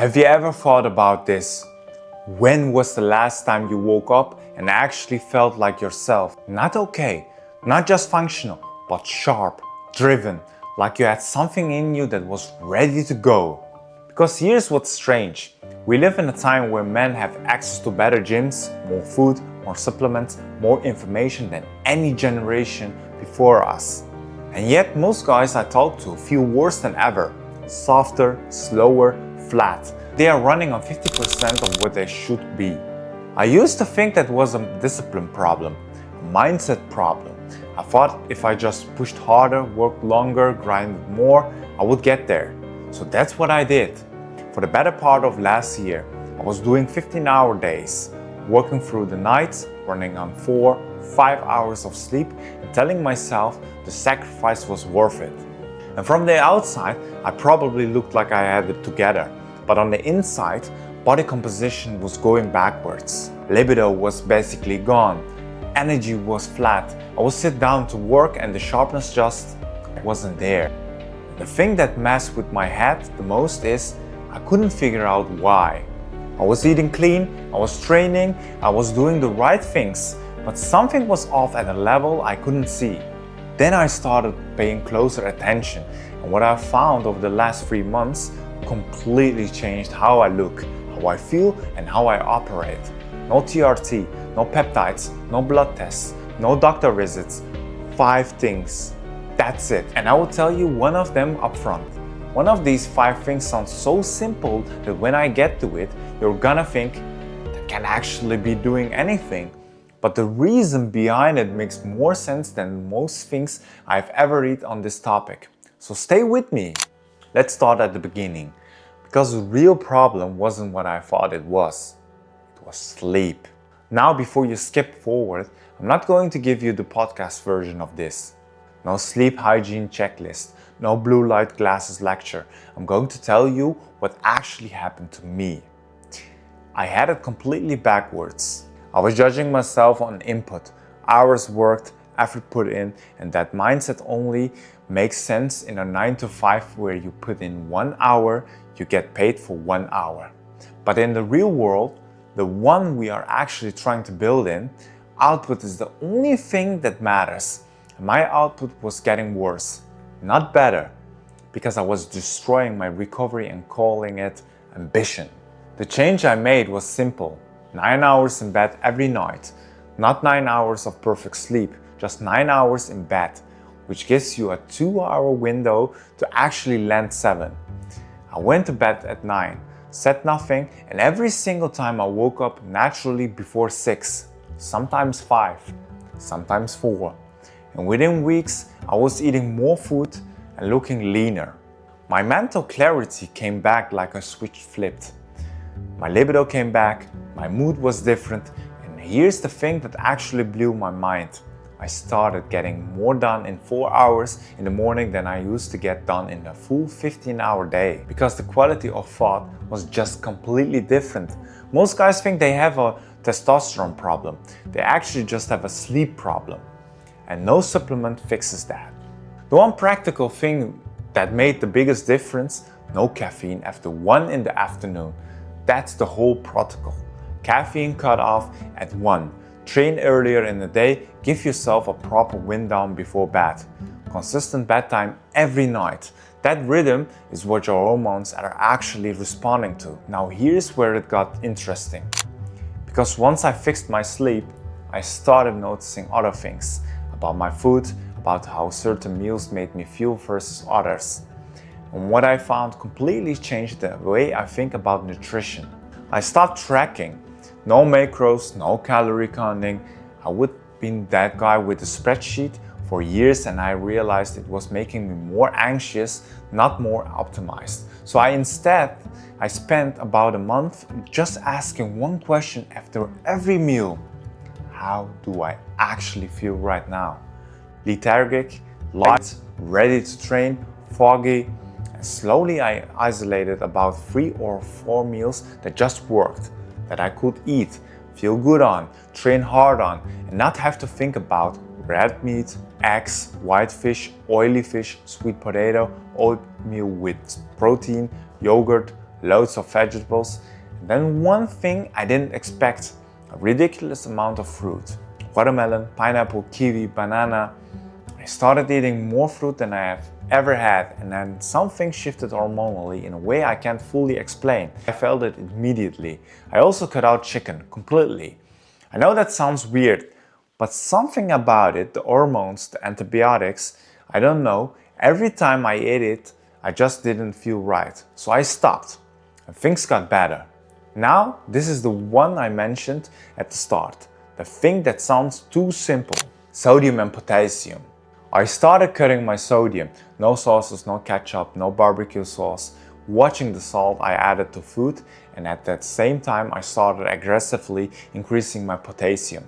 Have you ever thought about this? When was the last time you woke up and actually felt like yourself? Not okay, not just functional, but sharp, driven, like you had something in you that was ready to go. Because here's what's strange. We live in a time where men have access to better gyms, more food, more supplements, more information than any generation before us. And yet most guys I talk to feel worse than ever. Softer, slower, flat. They are running on 50% of what they should be. I used to think that was a discipline problem, a mindset problem. I thought if I just pushed harder, worked longer, grinded more, I would get there. So that's what I did. For the better part of last year, I was doing 15-hour days, working through the night, running on 4-5 hours of sleep, and telling myself the sacrifice was worth it. And from the outside, I probably looked like I had it together. But on the inside, body composition was going backwards. Libido was basically gone. Energy was flat. I would sit down to work and the sharpness just wasn't there. The thing that messed with my head the most is I couldn't figure out why. I was eating clean, I was training, I was doing the right things, but something was off at a level I couldn't see. Then I started paying closer attention, and what I found over the last 3 months completely changed how I look, how I feel, and how I operate. No TRT, no peptides, no blood tests, no doctor visits. 5 things. That's it. And I will tell you one of them up front. One of these 5 things sounds so simple that when I get to it, you're gonna think that can actually be doing anything. But the reason behind it makes more sense than most things I've ever read on this topic. So stay with me. Let's start at the beginning. Because the real problem wasn't what I thought it was. It was sleep. Now, before you skip forward, I'm not going to give you the podcast version of this. No sleep hygiene checklist, no blue light glasses lecture. I'm going to tell you what actually happened to me. I had it completely backwards. I was judging myself on input, hours worked, effort put in, and that mindset only makes sense in a 9 to 5 where you put in 1 hour, you get paid for 1 hour. But in the real world, the one we are actually trying to build in, output is the only thing that matters. My output was getting worse, not better, because I was destroying my recovery and calling it ambition. The change I made was simple. 9 hours in bed every night. Not 9 hours of perfect sleep, just 9 hours in bed, which gives you a 2-hour window to actually land 7. I went to bed at 9, said nothing, and every single time I woke up naturally before 6, sometimes 5, sometimes 4. And within weeks, I was eating more food and looking leaner. My mental clarity came back like a switch flipped. My libido came back, my mood was different, and here's the thing that actually blew my mind. I started getting more done in 4 hours in the morning than I used to get done in a full 15-hour day. Because the quality of thought was just completely different. Most guys think they have a testosterone problem. They actually just have a sleep problem. And no supplement fixes that. The one practical thing that made the biggest difference, no caffeine after 1 in the afternoon. That's the whole protocol. Caffeine cut off at 1. Train earlier in the day, give yourself a proper wind down before bed. Consistent bedtime every night. That rhythm is what your hormones are actually responding to. Now here's where it got interesting. Because once I fixed my sleep, I started noticing other things. About my food, about how certain meals made me feel versus others. And what I found completely changed the way I think about nutrition. I stopped tracking. No macros, no calorie counting. I would be that guy with a spreadsheet for years, and I realized it was making me more anxious, not more optimized. So I spent about a month just asking one question after every meal. How do I actually feel right now? Lethargic, light, ready to train, foggy. And slowly I isolated about 3 or 4 meals that just worked, that I could eat, feel good on, train hard on, and not have to think about red meat, eggs, white fish, oily fish, sweet potato, oatmeal with protein, yogurt, loads of vegetables, and then one thing I didn't expect, a ridiculous amount of fruit. Watermelon, pineapple, kiwi, banana. I started eating more fruit than I have ever had, and then something shifted hormonally in a way I can't fully explain. I felt it immediately. I also cut out chicken completely. I know that sounds weird, but something about it, the hormones, the antibiotics, I don't know, every time I ate it, I just didn't feel right. So I stopped, and things got better. Now, this is the one I mentioned at the start, the thing that sounds too simple: sodium and potassium. I started cutting my sodium, no sauces, no ketchup, no barbecue sauce, watching the salt I added to food, and at that same time I started aggressively increasing my potassium.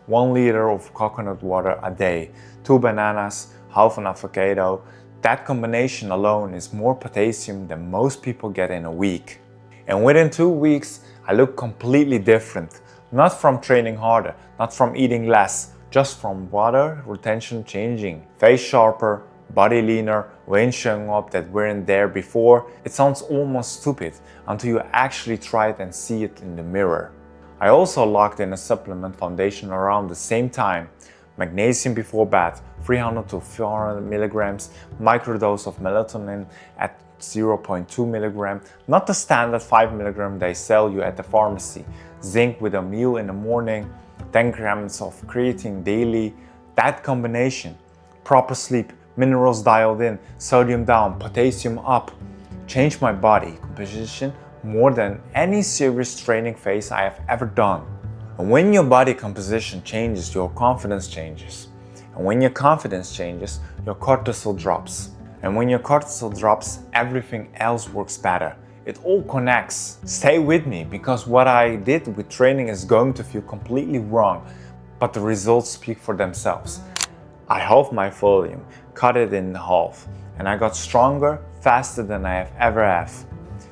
1 liter of coconut water a day, 2 bananas, half an avocado. That combination alone is more potassium than most people get in a week. And within 2 weeks, I look completely different. Not from training harder, not from eating less, just from water retention changing. Face sharper, body leaner, veins showing up that weren't there before. It sounds almost stupid until you actually try it and see it in the mirror. I also locked in a supplement foundation around the same time. Magnesium before bed, 300 to 400 milligrams, microdose of melatonin at 0.2 milligram, not the standard 5 milligram they sell you at the pharmacy. Zinc with a meal in the morning, 10 grams of creatine daily. That combination, proper sleep, minerals dialed in, sodium down, potassium up, changed my body composition more than any serious training phase I have ever done. And when your body composition changes, your confidence changes. And when your confidence changes, your cortisol drops. And when your cortisol drops, everything else works better. It all connects. Stay with me, because what I did with training is going to feel completely wrong, but the results speak for themselves. I halved my volume, cut it in half, and I got stronger, faster than I have ever have.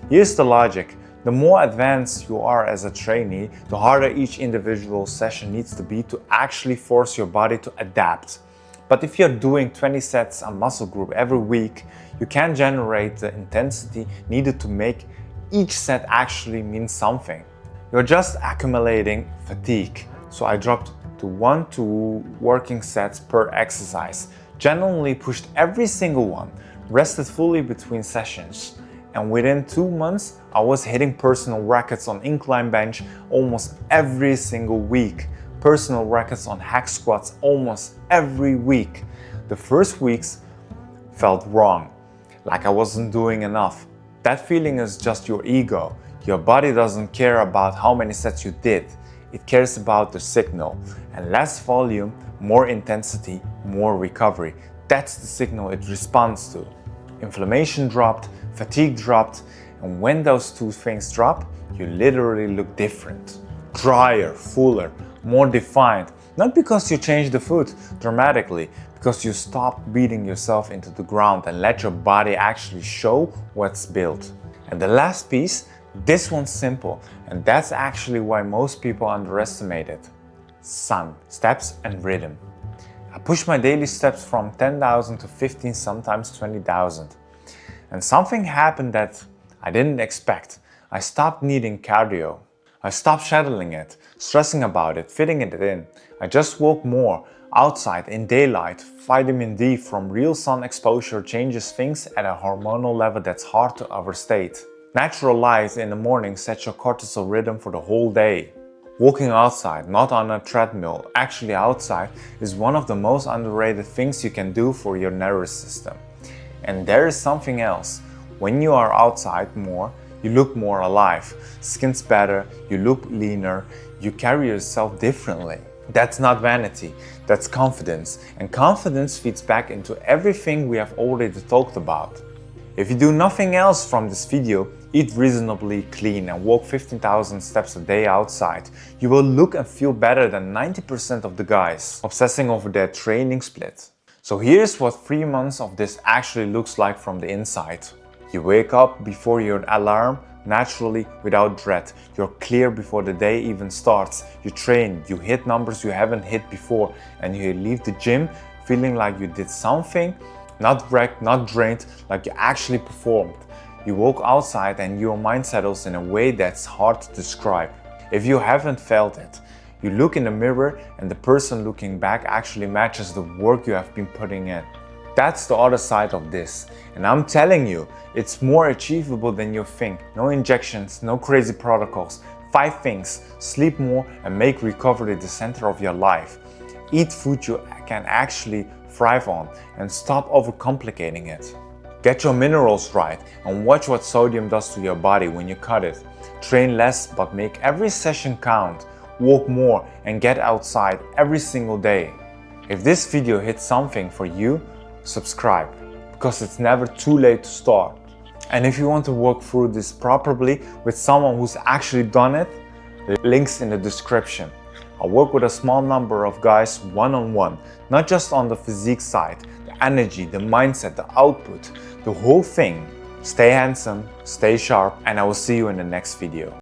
Here's the logic. The more advanced you are as a trainee, the harder each individual session needs to be to actually force your body to adapt. But if you're doing 20 sets a muscle group every week, you can generate the intensity needed to make each set actually mean something. You're just accumulating fatigue. So I dropped to 1 to 2 working sets per exercise, generally pushed every single one, rested fully between sessions. And within 2 months, I was hitting personal records on incline bench almost every single week. Personal records on hack squats almost every week. The first weeks felt wrong, like I wasn't doing enough. That feeling is just your ego. Your body doesn't care about how many sets you did. It cares about the signal. And less volume, more intensity, more recovery. That's the signal it responds to. Inflammation dropped, fatigue dropped, and when those two things drop, you literally look different. Drier, fuller, more defined. Not because you changed the food dramatically, because you stopped beating yourself into the ground and let your body actually show what's built. And the last piece, this one's simple, and that's actually why most people underestimate it. Sun, steps and rhythm. I pushed my daily steps from 10,000 to 15, sometimes 20,000. And something happened that I didn't expect. I stopped needing cardio. I stopped scheduling it, stressing about it, fitting it in. I just walk more, outside, in daylight. Vitamin D from real sun exposure changes things at a hormonal level that's hard to overstate. Natural light in the morning sets your cortisol rhythm for the whole day. Walking outside, not on a treadmill, actually outside, is one of the most underrated things you can do for your nervous system. And there is something else. When you are outside more, you look more alive. Skin's better, you look leaner, you carry yourself differently. That's not vanity, that's confidence. And confidence feeds back into everything we have already talked about. If you do nothing else from this video, eat reasonably clean and walk 15,000 steps a day outside, you will look and feel better than 90% of the guys obsessing over their training split. So here's what 3 months of this actually looks like from the inside. You wake up before your alarm, naturally, without dread. You're clear before the day even starts. You train, you hit numbers you haven't hit before, and you leave the gym feeling like you did something, not wrecked, not drained, like you actually performed. You walk outside and your mind settles in a way that's hard to describe. If you haven't felt it, you look in the mirror and the person looking back actually matches the work you have been putting in. That's the other side of this. And I'm telling you, it's more achievable than you think. No injections, no crazy protocols. 5 things: sleep more and make recovery the center of your life. Eat food you can actually thrive on and stop overcomplicating it. Get your minerals right and watch what sodium does to your body when you cut it. Train less but make every session count. Walk more and get outside every single day. If this video hit something for you, subscribe, because it's never too late to start. And if you want to work through this properly with someone who's actually done it, links in the description. I work with a small number of guys one-on-one, not just on the physique side, the energy, the mindset, the output, the whole thing. Stay handsome, stay sharp, and I will see you in the next video.